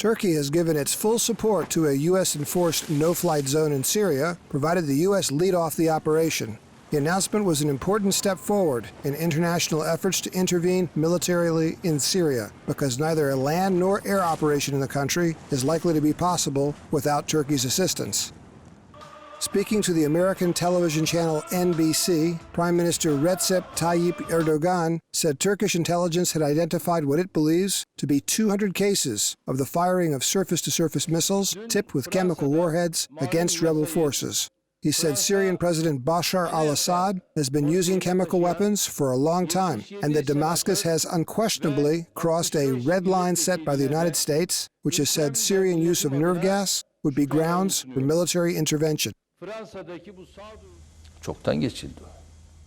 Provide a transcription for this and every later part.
Turkey has given its full support to a U.S.-enforced no-flight zone in Syria, provided the U.S. lead off the operation. The announcement was an important step forward in international efforts to intervene militarily in Syria, because neither a land nor air operation in the country is likely to be possible without Turkey's assistance. Speaking to the American television channel NBC, Prime Minister Recep Tayyip Erdogan said Turkish intelligence had identified what it believes to be 200 cases of the firing of surface-to-surface missiles tipped with chemical warheads against rebel forces. He said Syrian President Bashar al-Assad has been using chemical weapons for a long time, and that Damascus has unquestionably crossed a red line set by the United States, which has said Syrian use of nerve gas would be grounds for military intervention.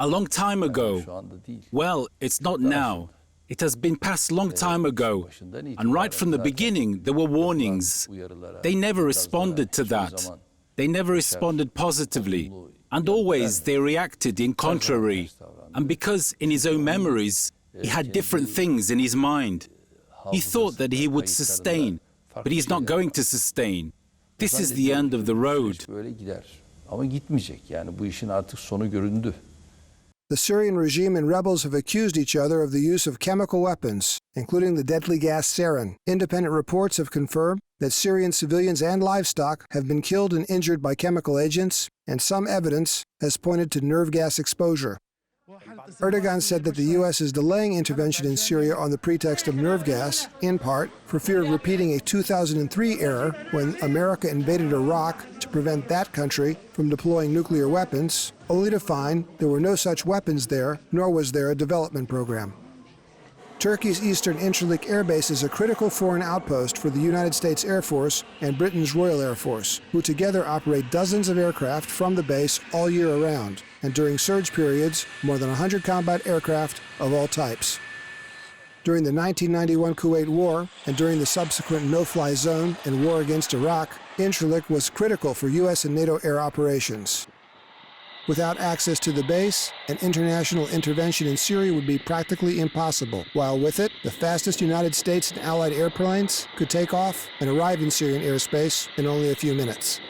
A long time ago. Well, it's not now. It has been passed long time ago. And right from the beginning, there were warnings. They never responded to that. They never responded positively. And always they reacted in contrary. And because in his own memories, he had different things in his mind. He thought that he would sustain, but he's not going to sustain. This is the end of the road. The Syrian regime and rebels have accused each other of the use of chemical weapons, including the deadly gas sarin. Independent reports have confirmed that Syrian civilians and livestock have been killed and injured by chemical agents, and some evidence has pointed to nerve gas exposure. Erdogan said that the U.S. is delaying intervention in Syria on the pretext of nerve gas, in part, for fear of repeating a 2003 error when America invaded Iraq to prevent that country from deploying nuclear weapons, only to find there were no such weapons there, nor was there a development program. Turkey's eastern Incirlik Air Base is a critical foreign outpost for the United States Air Force and Britain's Royal Air Force, who together operate dozens of aircraft from the base all year around, and during surge periods, more than 100 combat aircraft of all types. During the 1991 Kuwait War and during the subsequent no-fly zone and war against Iraq, Incirlik was critical for U.S. and NATO air operations. Without access to the base, an international intervention in Syria would be practically impossible, while with it, the fastest United States and Allied airplanes could take off and arrive in Syrian airspace in only a few minutes.